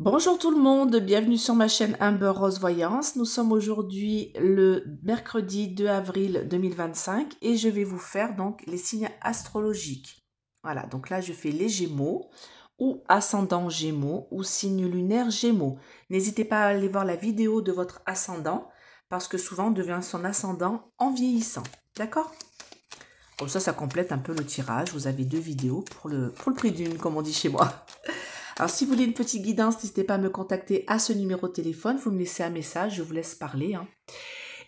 Bonjour tout le monde, bienvenue sur ma chaîne Amber Rose Voyance. Nous sommes aujourd'hui le mercredi 2 avril 2025 et je vais vous faire donc les signes astrologiques. Voilà, donc là je fais les Gémeaux ou ascendant Gémeaux ou signe lunaire Gémeaux. N'hésitez pas à aller voir la vidéo de votre ascendant parce que souvent on devient son ascendant en vieillissant. D'accord? Comme ça complète un peu le tirage. Vous avez deux vidéos pour le prix d'une, comme on dit chez moi. Alors, si vous voulez une petite guidance, n'hésitez pas à me contacter à ce numéro de téléphone. Vous me laissez un message, je vous laisse parler.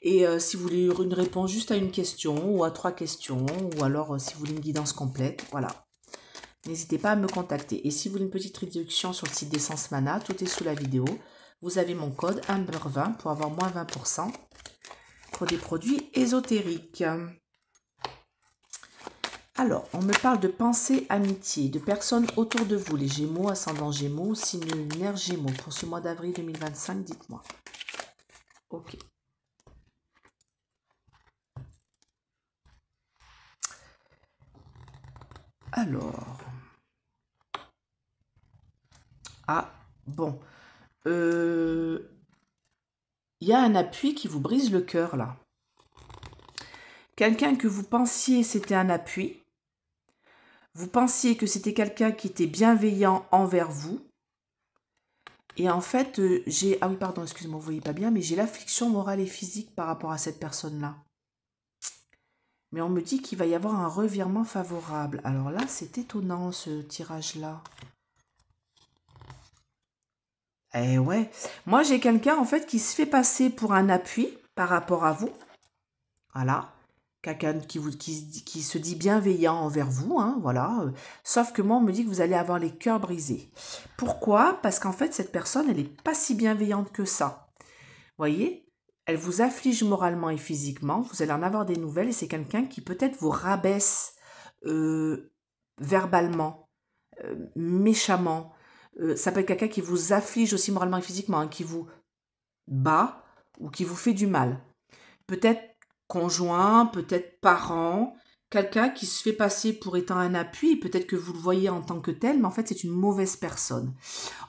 Et si vous voulez une réponse juste à une question ou à 3 questions, ou alors si vous voulez une guidance complète, voilà. N'hésitez pas à me contacter. Et si vous voulez une petite réduction sur le site d'Essence Mana, tout est sous la vidéo. Vous avez mon code AMBER20 pour avoir moins 20% pour des produits ésotériques. Alors, on me parle de pensée, amitié, de personnes autour de vous, les Gémeaux, ascendant Gémeaux, signe lunaire Gémeaux. Pour ce mois d'avril 2025, dites-moi. Ok. Alors. Ah, bon. Il y a un appui qui vous brise le cœur, là. Quelqu'un que vous pensiez c'était un appui. Vous pensiez que c'était quelqu'un qui était bienveillant envers vous. Et en fait, j'ai... Ah oui, pardon, excusez-moi, vous ne voyez pas bien, mais j'ai l'affliction morale et physique par rapport à cette personne-là. Mais on me dit qu'il va y avoir un revirement favorable. Alors là, c'est étonnant, ce tirage-là. Eh ouais. Moi, j'ai quelqu'un, en fait, qui se fait passer pour un appui par rapport à vous. Voilà. Quelqu'un qui se dit bienveillant envers vous, hein, voilà. Sauf que moi, on me dit que vous allez avoir les cœurs brisés. Pourquoi? Parce qu'en fait, cette personne, elle n'est pas si bienveillante que ça. Voyez? Elle vous afflige moralement et physiquement. Vous allez en avoir des nouvelles et c'est quelqu'un qui peut-être vous rabaisse verbalement, méchamment. Ça peut être quelqu'un qui vous afflige aussi moralement et physiquement, hein, qui vous bat ou qui vous fait du mal. Peut-être conjoint, peut-être parent, quelqu'un qui se fait passer pour étant un appui, peut-être que vous le voyez en tant que tel, mais en fait c'est une mauvaise personne.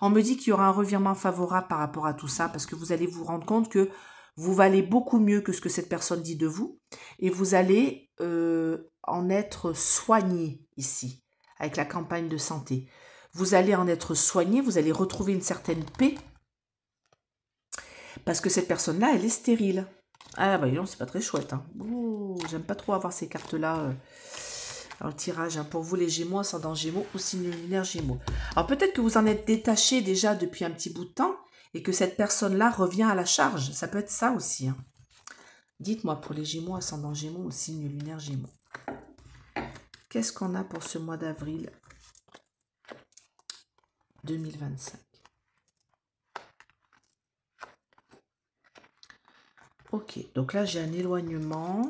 On me dit qu'il y aura un revirement favorable par rapport à tout ça, parce que vous allez vous rendre compte que vous valez beaucoup mieux que ce que cette personne dit de vous, et vous allez en être soigné ici, avec la campagne de santé. Vous allez en être soigné, vous allez retrouver une certaine paix, parce que cette personne-là, elle est stérile. Ah bah non, c'est pas très chouette. Hein. J'aime pas trop avoir ces cartes-là dans le tirage. Hein. Pour vous, les Gémeaux, ascendant Gémeaux ou signe lunaire Gémeaux. Alors peut-être que vous en êtes détaché déjà depuis un petit bout de temps et que cette personne-là revient à la charge. Ça peut être ça aussi. Hein. Dites-moi pour les Gémeaux, ascendant Gémeaux ou signe lunaire Gémeaux. Qu'est-ce qu'on a pour ce mois d'avril 2025? Ok, donc là j'ai un éloignement.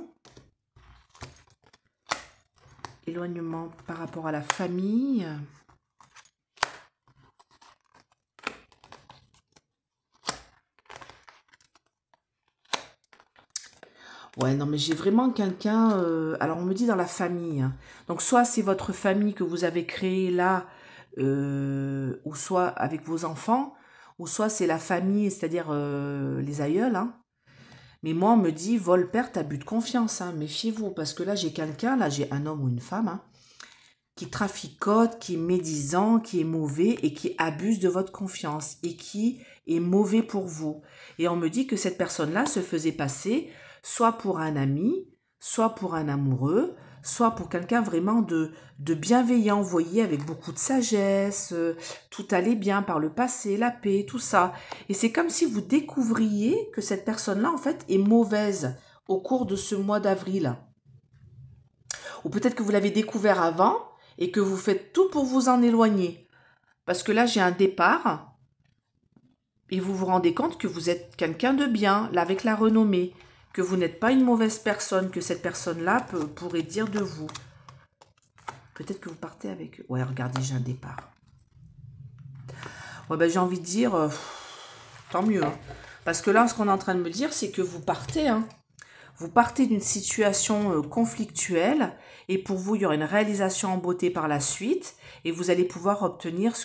Éloignement par rapport à la famille. Ouais, non, mais j'ai vraiment quelqu'un... alors, on me dit dans la famille. Hein. Donc, soit c'est votre famille que vous avez créée là, ou soit avec vos enfants, ou soit c'est la famille, c'est-à-dire les aïeuls. Hein. Mais moi, on me dit, vol, perte, abus de confiance. Hein. Méfiez-vous, parce que là, j'ai quelqu'un, là, j'ai un homme ou une femme, hein, qui traficote, qui est médisant, qui est mauvais et qui abuse de votre confiance et qui est mauvais pour vous. Et on me dit que cette personne-là se faisait passer soit pour un ami, soit pour un amoureux, soit pour quelqu'un vraiment de bienveillant, vous voyez, avec beaucoup de sagesse, tout allait bien par le passé, la paix, tout ça. Et c'est comme si vous découvriez que cette personne-là, en fait, est mauvaise au cours de ce mois d'avril. Ou peut-être que vous l'avez découvert avant et que vous faites tout pour vous en éloigner. Parce que là, j'ai un départ et vous vous rendez compte que vous êtes quelqu'un de bien, là, avec la renommée, que vous n'êtes pas une mauvaise personne, que cette personne-là pourrait dire de vous. Peut-être que vous partez avec eux. Ouais, regardez, j'ai un départ. Ouais, ben, j'ai envie de dire, tant mieux. Hein. Parce que là, ce qu'on est en train de me dire, c'est que vous partez. Hein. Vous partez d'une situation conflictuelle et pour vous, il y aura une réalisation en beauté par la suite et vous allez pouvoir obtenir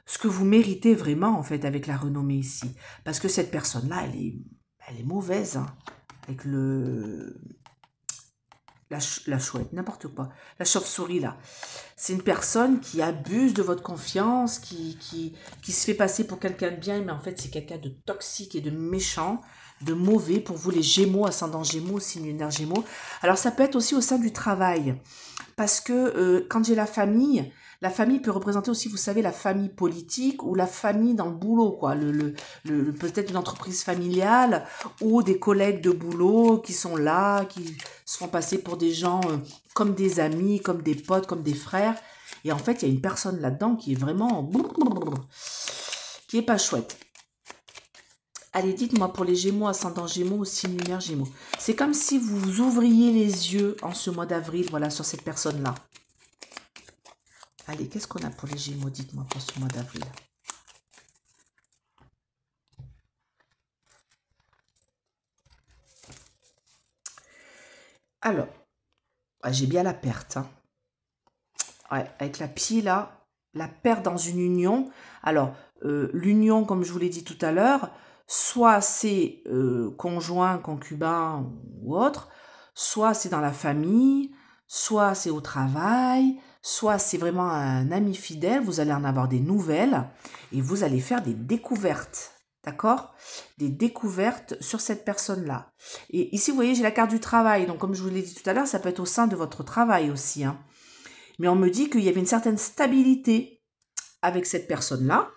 ce que vous méritez vraiment, en fait, avec la renommée ici. Parce que cette personne-là, elle est mauvaise, hein, avec la chouette, n'importe quoi. La chauve-souris, là. C'est une personne qui abuse de votre confiance, qui se fait passer pour quelqu'un de bien, mais en fait, c'est quelqu'un de toxique et de méchant, de mauvais pour vous, les Gémeaux, ascendant Gémeaux, signe lunaire Gémeaux. Alors, ça peut être aussi au sein du travail. Parce que quand j'ai la famille peut représenter aussi, vous savez, la famille politique ou la famille dans le boulot, quoi. Peut-être une entreprise familiale ou des collègues de boulot qui sont là, qui se font passer pour des gens comme des amis, comme des potes, comme des frères. Et en fait, il y a une personne là-dedans qui est vraiment... qui est pas chouette. Allez, dites-moi pour les Gémeaux, ascendant Gémeaux ou signe lunaire Gémeaux. C'est comme si vous ouvriez les yeux en ce mois d'avril, voilà, sur cette personne-là. Allez, qu'est-ce qu'on a pour les Gémeaux? Dites-moi pour ce mois d'avril. Alors, j'ai bien la perte. Hein. Ouais, avec la pie, là, la perte dans une union. Alors, l'union, comme je vous l'ai dit tout à l'heure, soit c'est conjoint, concubin ou autre, soit c'est dans la famille, soit c'est au travail, soit c'est vraiment un ami fidèle, vous allez en avoir des nouvelles et vous allez faire des découvertes, d'accord? Des découvertes sur cette personne-là. Et ici, vous voyez, j'ai la carte du travail, donc comme je vous l'ai dit tout à l'heure, ça peut être au sein de votre travail aussi, hein. Mais on me dit qu'il y avait une certaine stabilité avec cette personne-là.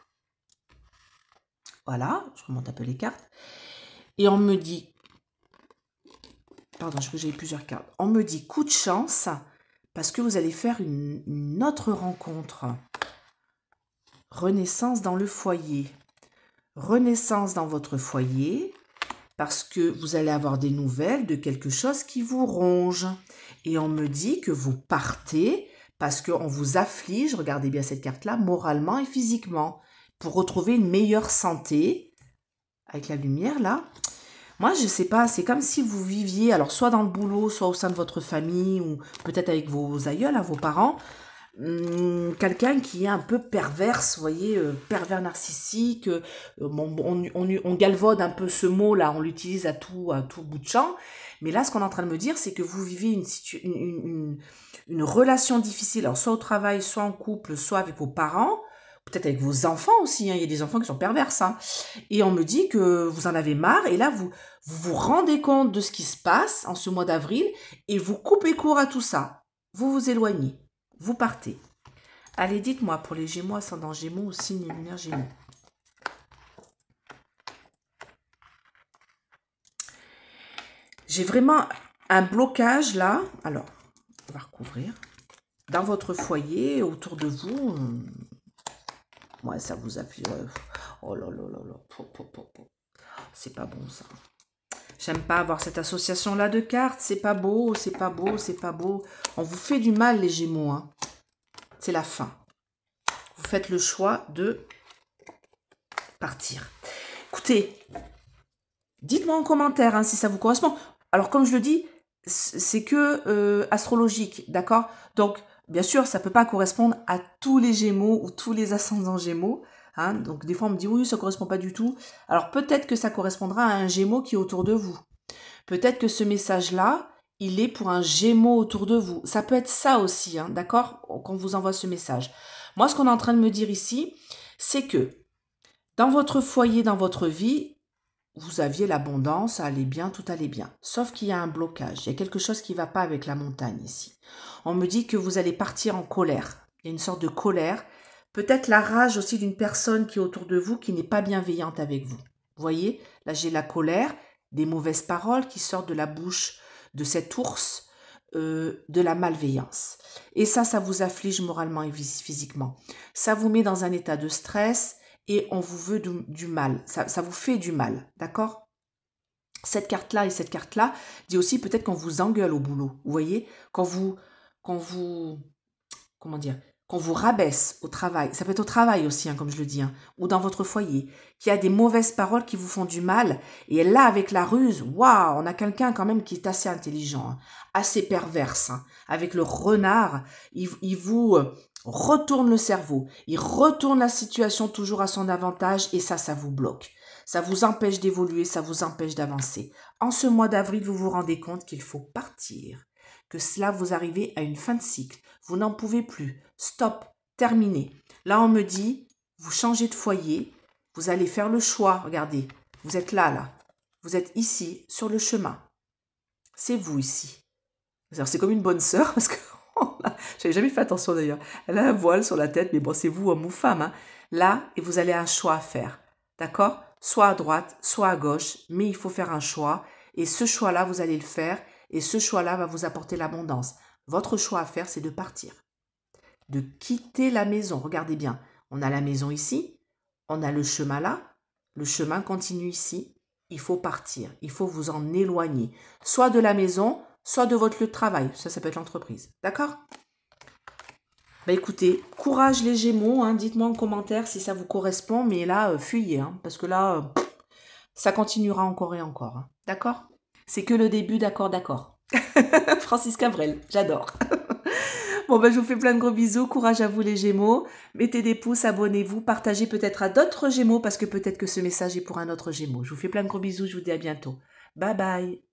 Voilà, je remonte un peu les cartes. Et on me dit... Pardon, je crois que j'ai plusieurs cartes. On me dit coup de chance parce que vous allez faire une autre rencontre. Renaissance dans le foyer. Renaissance dans votre foyer parce que vous allez avoir des nouvelles de quelque chose qui vous ronge. Et on me dit que vous partez parce qu'on vous afflige, regardez bien cette carte-là, moralement et physiquement, pour retrouver une meilleure santé. Avec la lumière, là. Moi, je sais pas, c'est comme si vous viviez, alors soit dans le boulot, soit au sein de votre famille, ou peut-être avec vos aïeuls, vos parents, quelqu'un qui est un peu perverse, vous voyez, pervers narcissique, on galvaude un peu ce mot-là, on l'utilise à tout bout de champ, mais là, ce qu'on est en train de me dire, c'est que vous vivez une relation difficile, alors soit au travail, soit en couple, soit avec vos parents, peut-être avec vos enfants aussi, hein, il y a des enfants qui sont perverses, hein, et on me dit que vous en avez marre, et là, vous rendez compte de ce qui se passe en ce mois d'avril, et vous coupez court à tout ça, vous vous éloignez. Vous partez. Allez, dites-moi pour les Gémeaux, ascendant Gémeaux ou signe lunaire Gémeaux. J'ai vraiment un blocage là. Alors, on va recouvrir. Dans votre foyer, autour de vous. Ouais, ça vous appuie. Oh là là là là. C'est pas bon ça. J'aime pas avoir cette association-là de cartes. C'est pas beau, c'est pas beau, c'est pas beau. On vous fait du mal, les Gémeaux, hein. C'est la fin. Vous faites le choix de partir. Écoutez, dites-moi en commentaire hein, si ça vous correspond. Alors, comme je le dis, c'est que astrologique, d'accord? Donc, bien sûr, ça ne peut pas correspondre à tous les Gémeaux ou tous les ascendants Gémeaux. Hein, donc, des fois, on me dit, oui, ça ne correspond pas du tout. Alors, peut-être que ça correspondra à un Gémeaux qui est autour de vous. Peut-être que ce message-là, il est pour un Gémeaux autour de vous. Ça peut être ça aussi, hein, d'accord? Quand on vous envoie ce message. Moi, ce qu'on est en train de me dire ici, c'est que dans votre foyer, dans votre vie, vous aviez l'abondance, ça allait bien, tout allait bien. Sauf qu'il y a un blocage, il y a quelque chose qui ne va pas avec la montagne ici. On me dit que vous allez partir en colère. Il y a une sorte de colère. Peut-être la rage aussi d'une personne qui est autour de vous, qui n'est pas bienveillante avec vous. Vous voyez, là j'ai la colère, des mauvaises paroles qui sortent de la bouche de cet ours, de la malveillance. Et ça vous afflige moralement et physiquement. Ça vous met dans un état de stress et on vous veut du mal. Ça vous fait du mal, d'accord? Cette carte-là et cette carte-là dit aussi peut-être qu'on vous engueule au boulot. Vous voyez? Quand vous, comment dire? Qu'on vous rabaisse au travail, ça peut être au travail aussi, hein, comme je le dis, hein, ou dans votre foyer, qu'il y a des mauvaises paroles qui vous font du mal, et là, avec la ruse, waouh, on a quelqu'un quand même qui est assez intelligent, hein, assez perverse, hein, avec le renard, il vous retourne le cerveau, il retourne la situation toujours à son avantage et ça vous bloque. Ça vous empêche d'évoluer, ça vous empêche d'avancer. En ce mois d'avril, vous vous rendez compte qu'il faut partir, que cela vous arrivez à une fin de cycle. Vous n'en pouvez plus. Stop, terminé. Là, on me dit, vous changez de foyer, vous allez faire le choix. Regardez, vous êtes là. Vous êtes ici, sur le chemin. C'est vous ici. C'est comme une bonne sœur parce que j'avais jamais fait attention d'ailleurs. Elle a un voile sur la tête, mais bon, c'est vous, homme ou femme. Hein. Là, et vous avez un choix à faire. D'accord? Soit à droite, soit à gauche, mais il faut faire un choix. Et ce choix-là, vous allez le faire. Et ce choix-là va vous apporter l'abondance. Votre choix à faire, c'est de partir. De quitter la maison. Regardez bien. On a la maison ici. On a le chemin là. Le chemin continue ici. Il faut partir. Il faut vous en éloigner. Soit de la maison, soit de votre lieu de travail. Ça peut être l'entreprise. D'accord? Bah écoutez, courage les Gémeaux, hein, dites-moi en commentaire si ça vous correspond, mais là, fuyez, hein, parce que là, ça continuera encore et encore. Hein, d'accord? C'est que le début, d'accord. Francis Cabrel, j'adore. Bon, ben, je vous fais plein de gros bisous, courage à vous les Gémeaux, mettez des pouces, abonnez-vous, partagez peut-être à d'autres Gémeaux, parce que peut-être que ce message est pour un autre Gémeaux. Je vous fais plein de gros bisous, je vous dis à bientôt. Bye bye.